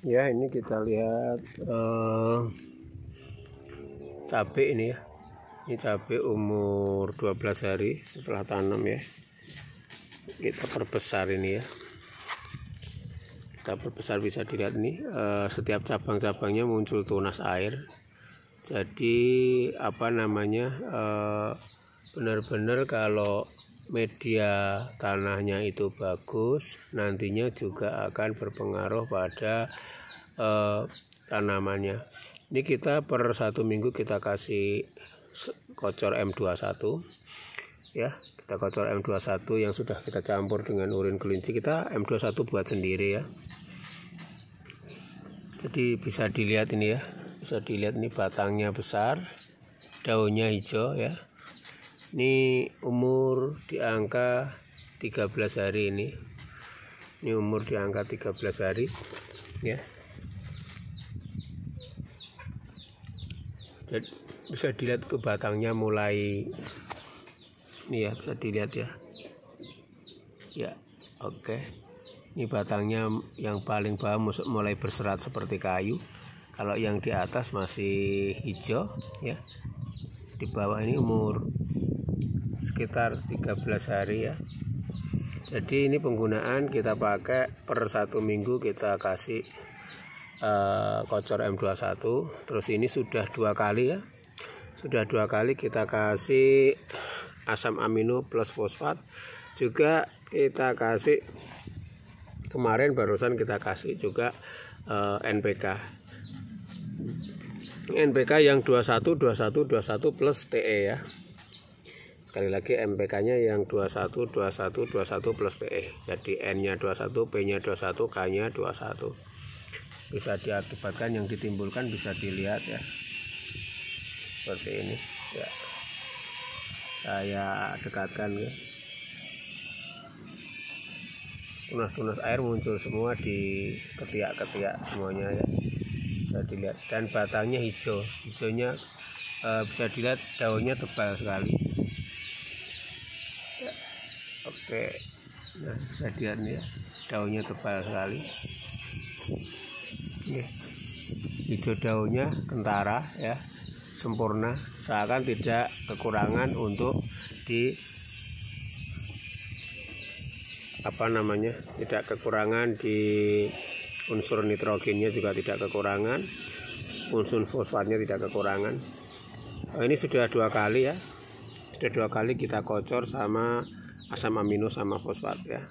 Ya, ini kita lihat cabai ini ya. Ini cabai umur 12 hari setelah tanam ya. Kita perbesar ini ya. Kita perbesar, bisa dilihat ini setiap cabang-cabangnya muncul tunas air. Jadi benar-benar kalau media tanahnya itu bagus, nantinya juga akan berpengaruh pada tanamannya. Ini kita per 1 minggu kita kasih kocor M21 ya. Kita kocor M21 yang sudah kita campur dengan urin kelinci. Kita M21 buat sendiri ya. Jadi bisa dilihat ini ya, bisa dilihat ini batangnya besar, daunnya hijau ya. Ini umur di angka 13 hari ini. Ini umur di angka 13 hari ya. Jadi bisa dilihat ke batangnya mulai ini ya, bisa dilihat ya. Ya, oke. Ini batangnya yang paling bawah mulai berserat seperti kayu. Kalau yang di atas masih hijau ya. Di bawah ini umur sekitar 13 hari ya. Jadi ini penggunaan kita pakai per 1 minggu kita kasih kocor M21. Terus ini sudah 2 kali ya. Sudah 2 kali kita kasih asam amino plus fosfat. Juga kita kasih kemarin barusan kita kasih juga NPK. NPK yang 21 21 21 plus TE ya. Sekali lagi NPK-nya yang 21 21 21 plus TE. Jadi N-nya 21, P-nya 21, K-nya 21. Bisa diakibatkan yang ditimbulkan bisa dilihat ya. Seperti ini ya. Saya dekatkan ya. Tunas-tunas air muncul semua di ketiak-ketiak semuanya ya. Bisa dilihat, dan batangnya hijau. Hijaunya bisa dilihat daunnya tebal sekali ya. Oke, nah bisa dilihat nih ya, daunnya tebal sekali ya. Hijau daunnya kentara ya, sempurna, seakan tidak kekurangan untuk tidak kekurangan di unsur nitrogennya, juga tidak kekurangan, unsur fosfatnya tidak kekurangan. Ini sudah 2 kali ya, sudah 2 kali kita kocor sama asam amino sama fosfat ya.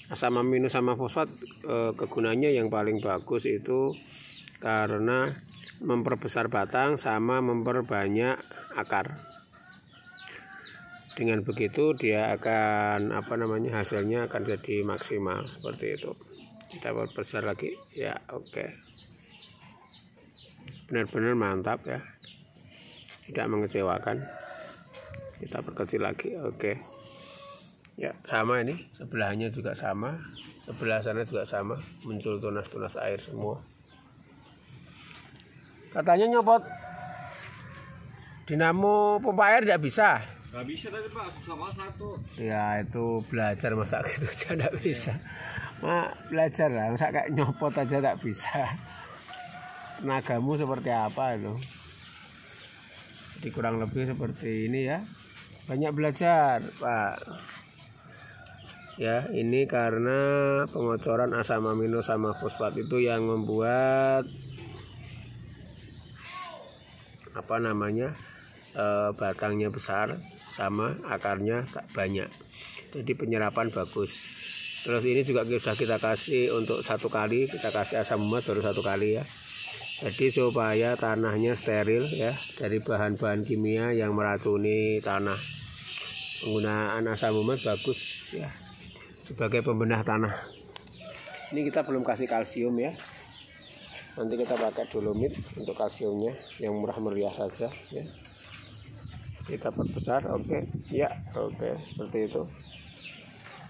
Asam amino sama fosfat kegunaannya yang paling bagus itu karena memperbesar batang sama memperbanyak akar. Dengan begitu dia akan hasilnya akan jadi maksimal seperti itu. Kita perbesar lagi ya. Oke, benar-benar mantap ya, tidak mengecewakan. Kita perkecil lagi. Oke ya, sama ini sebelahnya juga sama, sebelah sana juga sama, muncul tunas-tunas air semua. Katanya nyopot dinamo pompa air tidak bisa. Nggak bisa tadi Pak, susah banget satu. Ya itu belajar masa gitu aja tidak bisa. Belajar lah, masa kayak nyopot aja tak bisa. Tenagamu seperti apa itu? Jadi kurang lebih seperti ini ya. Banyak belajar Pak. Ya, ini karena pengocoran asam amino sama fosfat itu yang membuat batangnya besar sama akarnya tak banyak. Jadi penyerapan bagus. Terus ini juga sudah kita kasih untuk 1 kali, kita kasih asam umat baru 1 kali ya. Jadi supaya tanahnya steril ya dari bahan-bahan kimia yang meracuni tanah. Penggunaan asam umat bagus ya sebagai pembenah tanah. Ini kita belum kasih kalsium ya. Nanti kita pakai dolomit untuk kalsiumnya yang murah meriah saja ya. Kita perbesar. Oke ya, oke, seperti itu.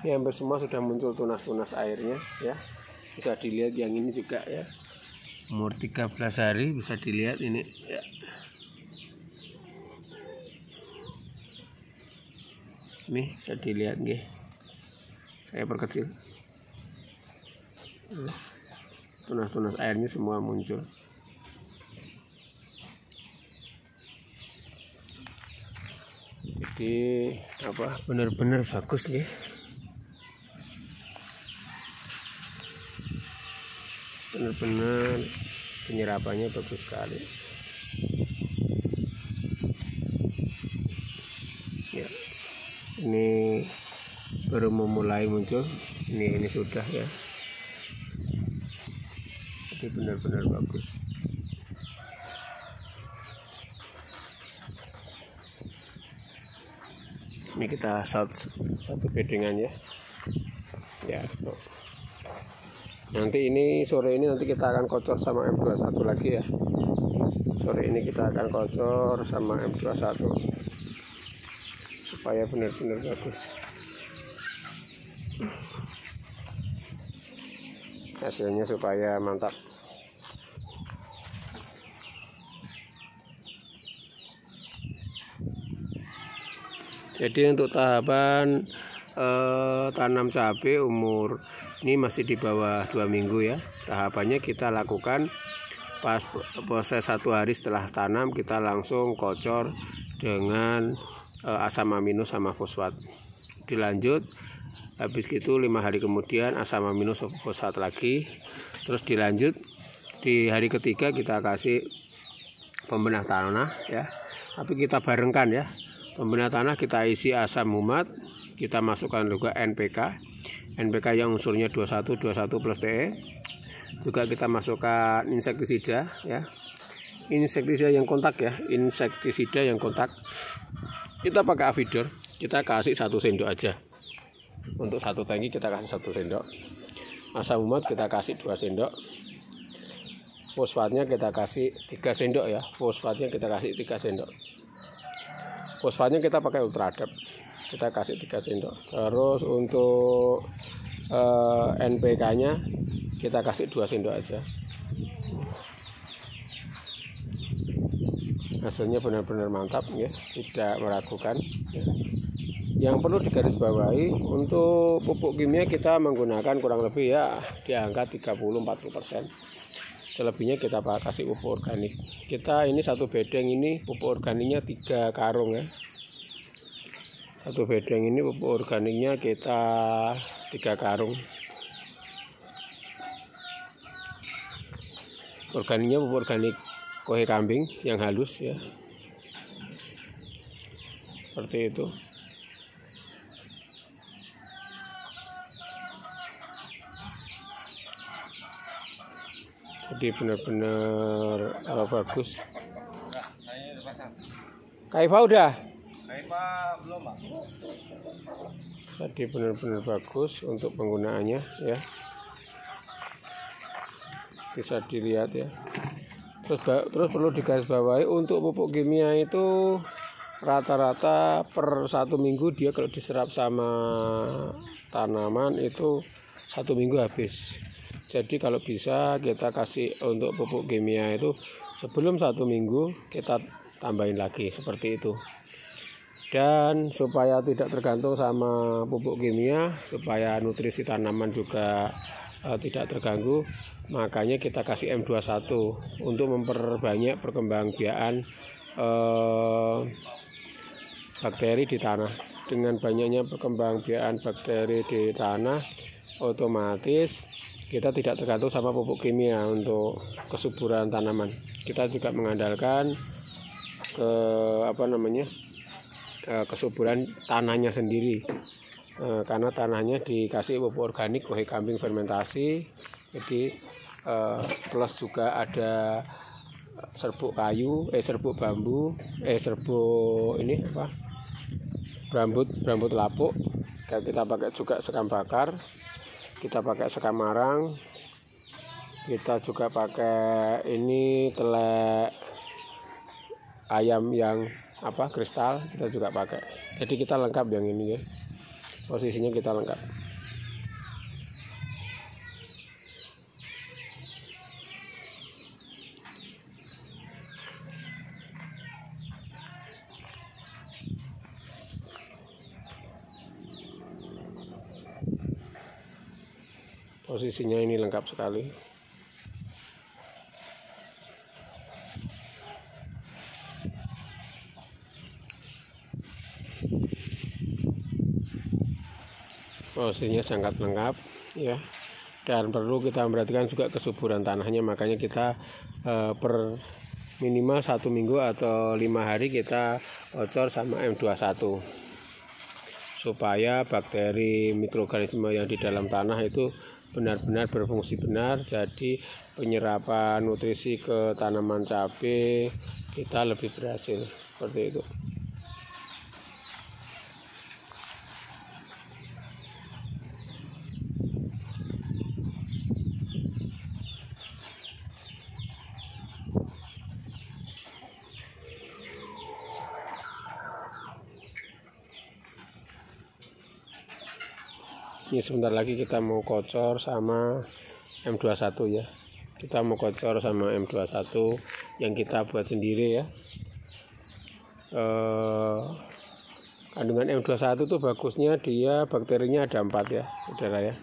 Ini hampir semua sudah muncul tunas-tunas airnya ya. Bisa dilihat yang ini juga ya, umur 13 hari, bisa dilihat ini ya. Nih bisa dilihat nggih. Saya perkecil. tunas-tunas airnya semua muncul. Jadi benar-benar bagus nih. Benar-benar penyerapannya bagus sekali. Ya, ini baru memulai muncul. Ini sudah ya. Jadi benar-benar bagus. Ini kita satu bedengan ya. Ya. Nanti ini sore ini nanti kita akan kocor sama M21 lagi ya. Sore ini kita akan kocor sama M21 supaya benar-benar bagus. Hasilnya supaya mantap. Jadi untuk tahapan tanam cabai umur ini masih di bawah 2 minggu ya. Tahapannya kita lakukan pas proses 1 hari setelah tanam, kita langsung kocor dengan asam amino sama fosfat. Dilanjut habis itu 5 hari kemudian asam amino sama fosfat lagi. Terus dilanjut di hari ketiga kita kasih pembenah tanah ya. Tapi kita barengkan ya. Pembenah tanah kita isi asam humat, kita masukkan juga NPK yang unsurnya 21 plus TE. Juga kita masukkan insektisida ya. Insektisida yang kontak ya, insektisida yang kontak. Kita pakai Avidor, kita kasih 1 sendok aja. Untuk 1 tangki kita kasih 1 sendok. Asam humat kita kasih 2 sendok. Fosfatnya kita kasih 3 sendok ya. Fosfatnya kita kasih 3 sendok. Fosfatnya kita pakai Ultradap, kita kasih 3 sendok. Terus untuk NPK-nya kita kasih 2 sendok aja. Hasilnya benar-benar mantap ya, tidak meragukan ya. Yang perlu digarisbawahi untuk pupuk kimia kita menggunakan kurang lebih ya di angka 30-40%. Selebihnya kita kasih pupuk organik. Kita ini 1 bedeng ini pupuk organiknya 3 karung ya. 1 bedeng ini pupuk organiknya kita 3 karung. Organiknya pupuk organik kohe kambing yang halus ya. Seperti itu. Jadi benar-benar bagus. Kaifa udah? Kaifa belum, Pak. Jadi benar-benar bagus untuk penggunaannya ya. Bisa dilihat ya. Terus perlu digarisbawahi untuk pupuk kimia itu rata-rata per 1 minggu dia kalau diserap sama tanaman itu 1 minggu habis. Jadi kalau bisa kita kasih untuk pupuk kimia itu sebelum 1 minggu kita tambahin lagi seperti itu. Dan supaya tidak tergantung sama pupuk kimia, supaya nutrisi tanaman juga tidak terganggu, makanya kita kasih M21 untuk memperbanyak perkembangbiakan bakteri di tanah. Dengan banyaknya perkembangbiakan bakteri di tanah, otomatis kita tidak tergantung sama pupuk kimia untuk kesuburan tanaman. Kita juga mengandalkan kesuburan tanahnya sendiri. Karena tanahnya dikasih pupuk organik kohe kambing fermentasi. Jadi plus juga ada serbuk kayu, serbuk bambu, berambut lapuk. Kita pakai juga sekam bakar. Kita pakai sekam marang, kita juga pakai ini telek ayam yang kristal, kita juga pakai. Jadi kita lengkap yang ini ya, posisinya kita lengkap. Posisinya ini lengkap sekali. posisinya sangat lengkap ya. Dan perlu kita memperhatikan juga kesuburan tanahnya, makanya kita per minimal 1 minggu atau 5 hari kita kocor sama M21 supaya bakteri mikroorganisme yang di dalam tanah itu benar-benar berfungsi benar, jadi penyerapan nutrisi ke tanaman cabai kita lebih berhasil, seperti itu. Ini sebentar lagi kita mau kocor sama M21 ya. Kita mau kocor sama M21 yang kita buat sendiri ya. Kandungan M21 tuh bagusnya dia bakterinya ada 4 ya, saudara ya.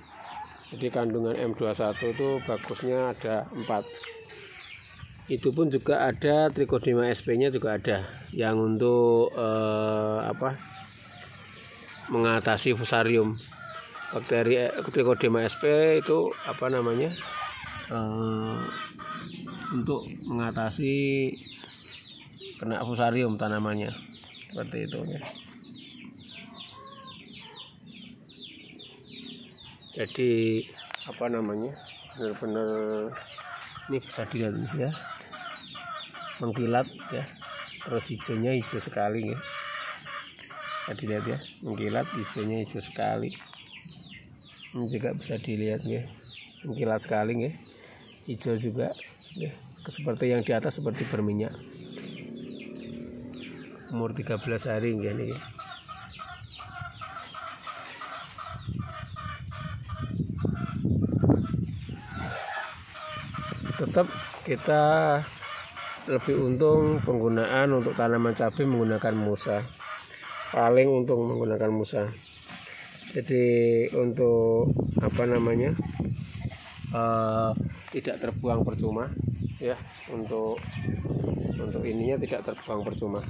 Jadi kandungan M21 tuh bagusnya ada 4. Itu pun juga ada Trichoderma sp-nya juga ada yang untuk mengatasi fusarium. Bakteri Trichoderma sp itu untuk mengatasi kena fusarium tanamannya, seperti itu ya. Jadi benar-benar ini bisa dilihat ya, mengkilat ya, terus hijaunya hijau sekali ya, bisa dilihat ya, mengkilat hijaunya hijau sekali. Ini juga bisa dilihat ya, mengkilat sekali ya, hijau juga ya, seperti yang di atas seperti berminyak. Umur 13 hari ya. Tetap kita lebih untung penggunaan untuk tanaman cabai menggunakan mulsa, paling untung menggunakan mulsa. Jadi untuk tidak terbuang percuma ya, untuk ininya tidak terbuang percuma,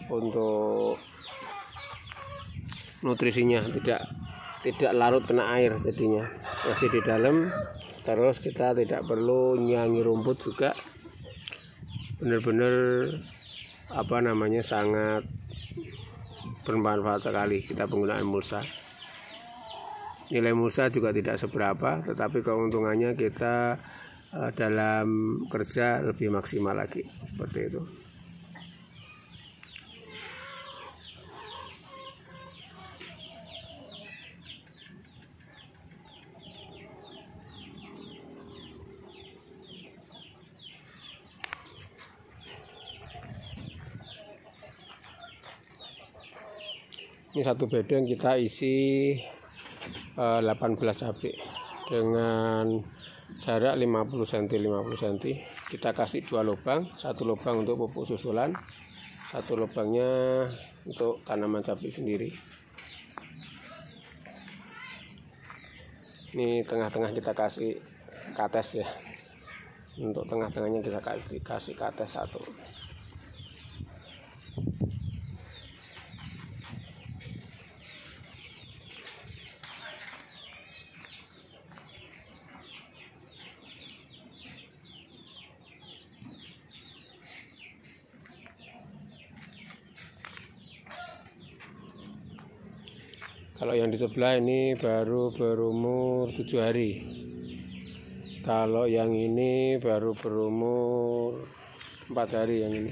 untuk nutrisinya tidak larut kena air, jadinya masih di dalam. Terus kita tidak perlu nyanyi rumput juga, benar-benar sangat bermanfaat sekali kita penggunaan mulsa. Nilai mulsa juga tidak seberapa, tetapi keuntungannya kita dalam kerja lebih maksimal lagi, seperti itu. Ini satu bedeng kita isi 18 cabai dengan jarak 50 cm 50 cm. Kita kasih 2 lubang, 1 lubang untuk pupuk susulan, 1 lubangnya untuk tanaman cabai sendiri. Ini tengah-tengah kita kasih kates ya, untuk tengah-tengahnya kita kasih kates 1. Kalau yang di sebelah ini baru berumur 7 hari. Kalau yang ini baru berumur 4 hari yang ini.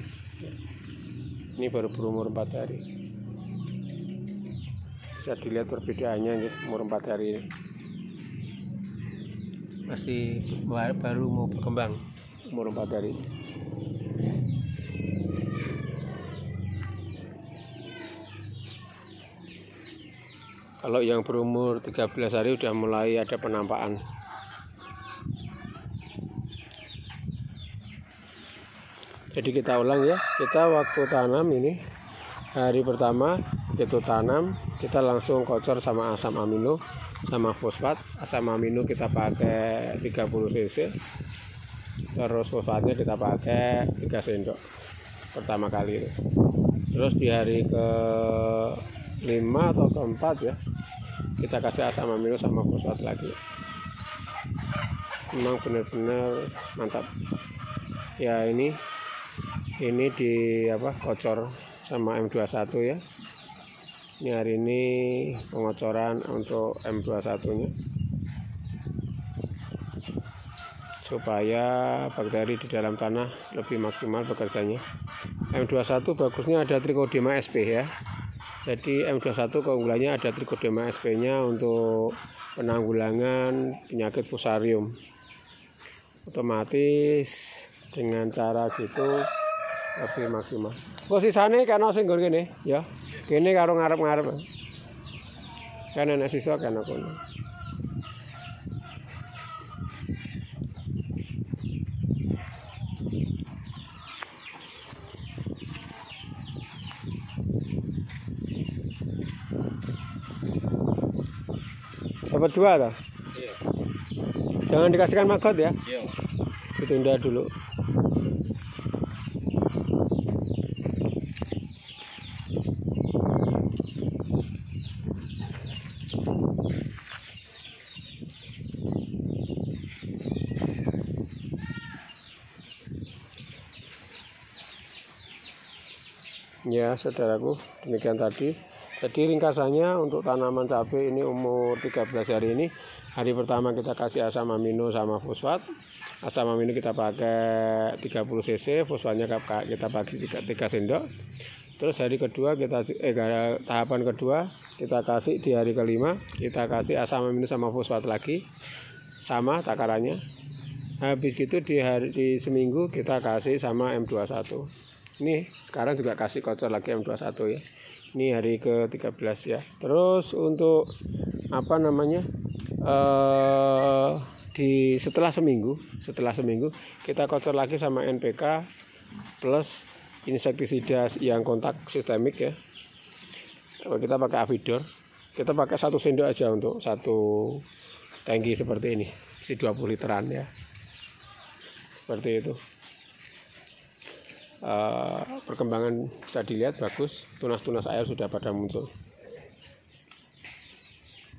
Ini baru berumur 4 hari. Bisa dilihat perbedaannya ya, umur 4 hari ini. Masih baru mau berkembang umur 4 hari. Kalau yang berumur 13 hari udah mulai ada penampakan. Jadi kita ulang ya, kita waktu tanam ini hari pertama begitu tanam kita langsung kocor sama asam amino sama fosfat. Asam amino kita pakai 30 cc, terus fosfatnya kita pakai 3 sendok pertama kali itu. Terus di hari ke 5 atau ke 4 ya, kita kasih asam amino sama fosfat lagi. Memang benar-benar mantap ya. Ini di kocor sama M21 ya. Ini hari ini pengocoran untuk M21 nya supaya bakteri di dalam tanah lebih maksimal bekerjanya. M21 bagusnya ada Trichodema sp ya. Jadi M21 keunggulannya ada Trichodema sp nya untuk penanggulangan penyakit fusarium. Otomatis dengan cara gitu lebih maksimal. Posisane kana sing nggon kene ya. Kene karo ngarep-ngarep. Kan enak sisa kana kono. Dapat 2 toh? Iya. Jangan dikasihkan maggot ya. Iya. Ditunda dulu. Ya, saudaraku, demikian tadi. Jadi ringkasannya untuk tanaman cabai ini umur 13 hari ini, hari pertama kita kasih asam amino sama fosfat. Asam amino kita pakai 30 cc, fosfatnya kita pakai 3 sendok. Terus hari kedua tahapan kedua kita kasih di hari kelima, kita kasih asam amino sama fosfat lagi, sama takarannya. Habis gitu di seminggu kita kasih sama M21. Ini sekarang juga kasih kocor lagi M21 ya. Ini hari ke-13 ya. Terus untuk setelah seminggu kita kocor lagi sama NPK plus insektisida yang kontak sistemik ya. Kita pakai Avidor. Kita pakai 1 sendok aja untuk 1 tangki seperti ini. Isi 20 literan ya. Seperti itu. Perkembangan bisa dilihat bagus, tunas-tunas air sudah pada muncul.